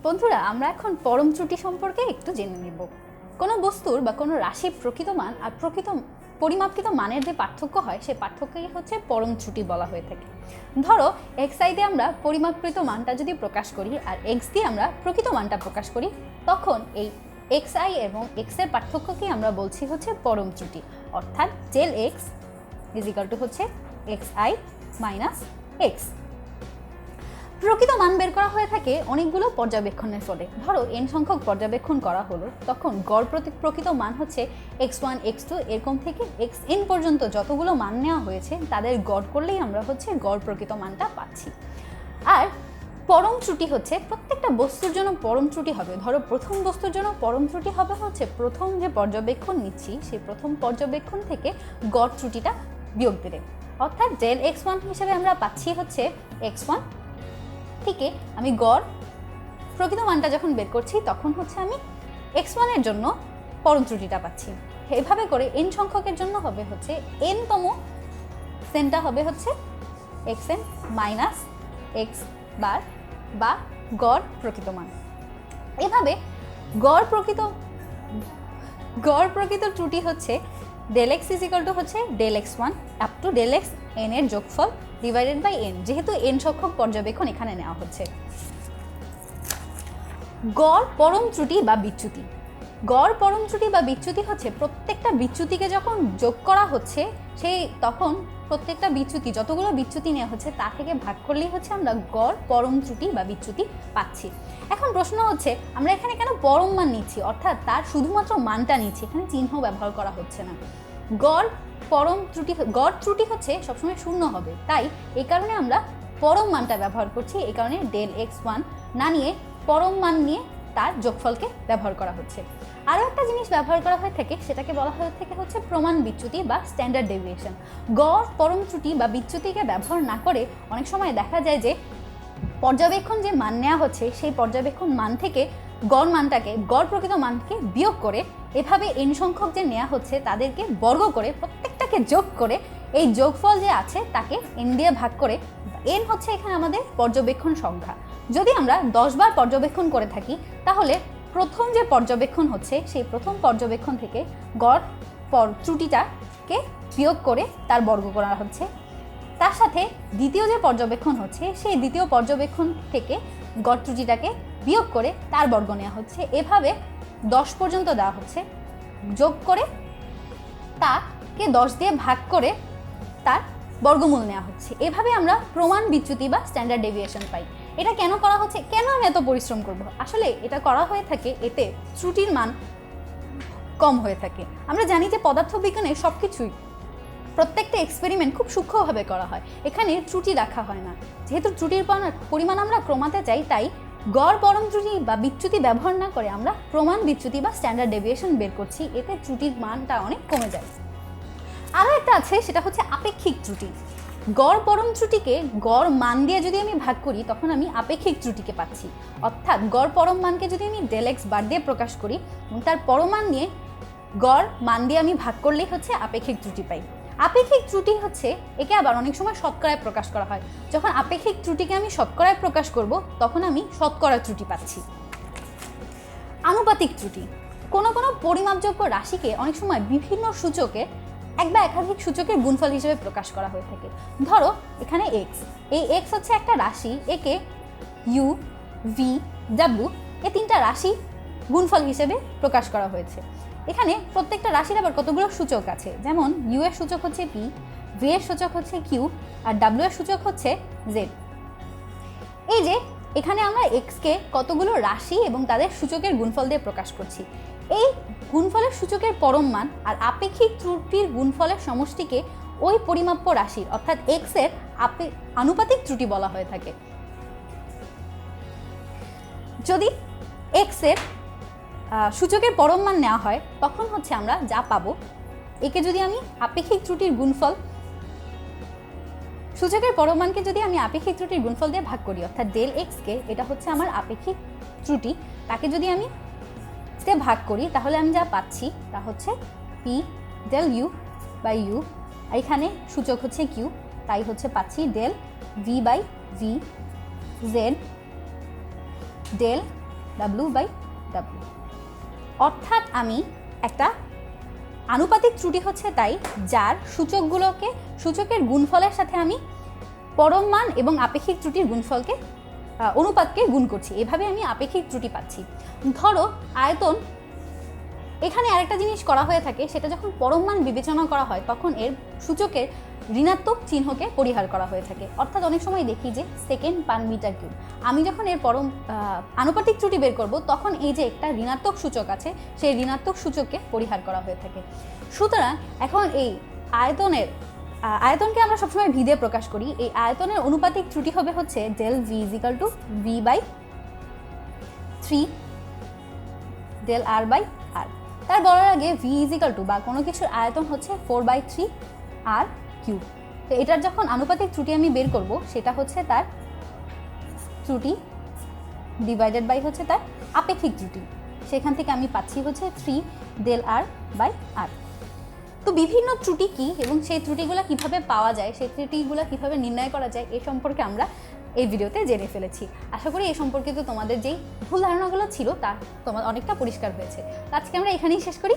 বন্ধুরা, আমরা এখন পরম ত্রুটি সম্পর্কে একটু জেনে নেব। কোনো বস্তুর বা কোনো রাশির প্রকৃত মান আর প্রকৃত পরিমাপকৃত মানের যে পার্থক্য হয়, সেই পার্থক্যই হচ্ছে পরম ত্রুটি বলা হয়ে থাকে। ধরো xi দিয়ে আমরা পরিমাপকৃত মানটা যদি প্রকাশ করি আর x দিয়ে আমরা প্রকৃত মানটা প্রকাশ করি, তখন এই xi এবং x এর পার্থক্যকেই আমরা বলছি হচ্ছে পরম ত্রুটি। অর্থাৎ del x হচ্ছে xi মাইনাস x। প্রকৃত মান বের করা হয়ে থাকে অনেকগুলো পর্যবেক্ষণের ফলে। ধরো n সংখ্যক পর্যবেক্ষণ করা হলো, তখন গড় প্রকৃত মান হচ্ছে x1 x2 এরকম থেকে xn পর্যন্ত যতগুলো মান নেওয়া হয়েছে তাদের গড় করলেই আমরা হচ্ছে গড় প্রকৃত মানটা পাচ্ছি। আর পরম ত্রুটি হচ্ছে প্রত্যেকটা বস্তুর জন্য পরম ত্রুটি হবে। ধরো প্রথম বস্তুর জন্য পরম ত্রুটি হবে হচ্ছে প্রথম যে পর্যবেক্ষণ নিচ্ছি সেই প্রথম পর্যবেক্ষণ থেকে গড় ত্রুটিটা বিয়োগ দিলে। অর্থাৎ del x1 হিসেবে আমরা পাচ্ছি হচ্ছে x1 থেকে আমি গড় প্রকৃত মানটা যখন বের করছি তখন হচ্ছে আমি x1 এর জন্য পরম ত্রুটিটা পাচ্ছি। এইভাবে করে n সংখ্যকের জন্য হবে হচ্ছে n তম সেনটা হবে হচ্ছে xn মাইনাস x বার বা গড় প্রকৃত মান। এভাবে গড় প্রকৃত ত্রুটি হচ্ছে del x হচ্ছে del x1 up to del x n এর যোগফল ডিভাইডেড বাই n, যেহেতু n সংখ্যক পর্যবেক্ষণ এখানে নেওয়া হচ্ছে। গড় পরম ত্রুটি বা বিচ্যুতি। গড় পরম ত্রুটি বা বিচ্যুতি হচ্ছে প্রত্যেকটা বিচ্যুতিকে যখন যোগ করা হচ্ছে তখন প্রত্যেকটা বিচ্যুতি যতগুলো বিচ্যুতি নেওয়া হচ্ছে তা থেকে ভাগ করলেই হচ্ছে আমরা গড় পরম ত্রুটি বা বিচ্যুতি পাচ্ছি। এখন প্রশ্ন হচ্ছে আমরা এখানে কেন পরম মান নিচ্ছি, অর্থাৎ তার শুধুমাত্র মানটা নিচ্ছি, এখানে চিহ্ন ব্যবহার করা হচ্ছে না। গড় ত্রুটি হচ্ছে সবসময় শূন্য হবে, তাই এই কারণে আমরা পরম মানটা ব্যবহার করছি। এই কারণে del x1 না নিয়ে পরম মান নিয়ে তার যোগফলকে ব্যবহার করা হচ্ছে। আরও একটা জিনিস ব্যবহার করা হয়ে থাকে, সেটাকে বলা হয়ে থাকে হচ্ছে প্রমাণ বিচ্যুতি বা স্ট্যান্ডার্ড ডেভিয়েশন। গড় পরম ত্রুটি বা বিচ্যুতিকে ব্যবহার না করে অনেক সময় দেখা যায় যে পর্যবেক্ষণ যে মান নেওয়া হচ্ছে সেই পর্যবেক্ষণ মান থেকে গড় প্রকৃত মানকে বিয়োগ করে এভাবে n সংখ্যক যে নেওয়া হচ্ছে তাদেরকে বর্গ করে প্রত্যেকটাকে যোগ করে এই যোগফল যে আছে তাকে n দিয়ে ভাগ করে, n হচ্ছে এখানে আমাদের পর্যবেক্ষণ সংখ্যা। যদি আমরা 10 বার পর্যবেক্ষণ করে থাকি তাহলে প্রথম যে পর্যবেক্ষণ হচ্ছে সেই প্রথম পর্যবেক্ষণ থেকে গড় ত্রুটিটাকে বিয়োগ করে তার বর্গ করা হচ্ছে। তার সাথে দ্বিতীয় যে পর্যবেক্ষণ হচ্ছে সেই দ্বিতীয় পর্যবেক্ষণ থেকে গড় ত্রুটিটাকে বিয়োগ করে তার বর্গ নেওয়া হচ্ছে। এভাবে 10 পর্যন্ত দেওয়া হচ্ছে, যোগ করে তাকে 10 দিয়ে ভাগ করে তার বর্গমূল নেওয়া হচ্ছে। এভাবে আমরা প্রমাণ বিচ্যুতি বা স্ট্যান্ডার্ড ডেভিয়েশন পাই। এটা কেন করা হচ্ছে, কেন আমি এত পরিশ্রম করব? আসলে এটা করা হয়ে থাকে এতে ত্রুটির মান কম হয়ে থাকে। আমরা জানি যে পদার্থবিজ্ঞানে সবকিছুই প্রত্যেকটা এক্সপেরিমেন্ট খুব সূক্ষ্মভাবে করা হয়, এখানে ত্রুটি রাখা হয় না। যেহেতু ত্রুটির পরিমাণ আমরা কমাতে চাই, তাই গড় পরম ত্রুটি বা বিচ্যুতি ব্যবহার না করে আমরা প্রমাণ বিচ্যুতি বা স্ট্যান্ডার্ড ডেভিয়েশন বের করছি, এতে ত্রুটির মানটা অনেক কমে যায়। আরও একটা আছে, সেটা হচ্ছে আপেক্ষিক ত্রুটি। গড় পরম ত্রুটিকে গড় মান দিয়ে যদি আমি ভাগ করি তখন আমি আপেক্ষিক ত্রুটিকে পাচ্ছি। অর্থাৎ গড় পরম মানকে যদি আমি del x বার দিয়ে প্রকাশ করি এবং তার পরমান নিয়ে গড় মান দিয়ে আমি ভাগ করলেই হচ্ছে আপেক্ষিক ত্রুটি পাই। আপেক্ষিক ত্রুটি হচ্ছে একে আবার অনেক সময় শতকরায় প্রকাশ করা হয়। যখন আপেক্ষিক ত্রুটিকে আমি শতকরায় প্রকাশ করব তখন আমি শতকরা ত্রুটি পাচ্ছি। আনুপাতিক ত্রুটি। কোনো পরিমাপযোগ্য রাশিকে অনেক সময় বিভিন্ন সূচকে এক বা একাধিক সূচকের গুণফল হিসেবে প্রকাশ করা হয়ে থাকে। ধরো এখানে x, এই x হচ্ছে একটা রাশি, একে u, v, w এই তিনটা রাশি গুণফল হিসেবে প্রকাশ করা হয়েছে। এখানে প্রত্যেকটা রাশির আবার কতগুলো সূচক আছে, যেমন u এর সূচক হচ্ছে p, v এর সূচক হচ্ছে q আর w এর সূচক হচ্ছে z। এই যে এখানে আমরা x কে কতগুলো রাশি এবং তাদের সূচকের গুণফল দিয়ে প্রকাশ করছি। এই গুণফলের সূচকের পরম মান আর আপেক্ষিক ত্রুটির গুণফলের সমষ্টিকে ওই পরিমাপ্য রাশির অর্থাৎ x এর আনুপাতিক ত্রুটি বলা হয়ে থাকে। যদি x এর সূচকের পরম মান নেওয়া হয় তখন হচ্ছে আমরা যা পাবো, একে যদি আমি আপেক্ষিক ত্রুটির গুণফল, সূচকের পরম মানকে যদি আমি আপেক্ষিক ত্রুটির গুণফল দিয়ে ভাগ করি, অর্থাৎ del x কে, এটা হচ্ছে আমার আপেক্ষিক ত্রুটি, তাকে যদি আমি ভাগ করি তাহলে আমি যা পাচ্ছি তা হচ্ছে p del u by u, এখানে সূচক হচ্ছে q, তাই হচ্ছে পাচ্ছি del v by v z del W/W। অর্থাৎ আমি একটা আনুপাতিক ত্রুটি হচ্ছে তাই যার সূচকের গুণফলের সাথে আমি পরম মান এবং আপেক্ষিক ত্রুটির গুণফলকে অনুপাতকে গুণ করছি, এভাবে আমি আপেক্ষিক ত্রুটি পাচ্ছি। ধরো আয়তন, এখানে আরেকটা জিনিস করা হয়ে থাকে, সেটা যখন পরম মান বিবেচনা করা হয় তখন এর সূচকের ঋণাত্মক চিহ্নকে পরিহার করা হয়ে থাকে। অর্থাৎ অনেক সময় দেখি যে সেকেন্ড পার মিটার কিউব, আমি যখন এর আনুপাতিক ত্রুটি বের করব তখন এই যে একটা ঋণাত্মক সূচক আছে সেই ঋণাত্মক সূচককে পরিহার করা হয়ে থাকে। সুতরাং এখন এই আয়তনকে আমরা সবসময় ভি দিয়ে প্রকাশ করি। এই আয়তনের অনুপাতিক ত্রুটি হবে হচ্ছে del v = v/3 del r/r। তার বলার আগে v = বা কোনো কিছুর আয়তন হচ্ছে 4/3 r/3। তো এটার যখন আনুপাতিক ত্রুটি আমি বের করব সেটা হচ্ছে তার ত্রুটি ডিভাইডেড বাই হচ্ছে তার আপেক্ষিক ত্রুটি, সেখান থেকে আমি পাচ্ছি হচ্ছে 3 del r/r। তো বিভিন্ন ত্রুটি কি এবং সেই ত্রুটিগুলো কিভাবে পাওয়া যায়, সেই ত্রুটিগুলো কিভাবে নির্ণয় করা যায় এই সম্পর্কে আমরা এই ভিডিওতে জেনে ফেলেছি। আশা করি এই সম্পর্কিত তোমাদের যেই ভুল ধারণাগুলো ছিল তা তোমার অনেকটা পরিষ্কার হয়েছে। আজকে আমরা এখানেই শেষ করি।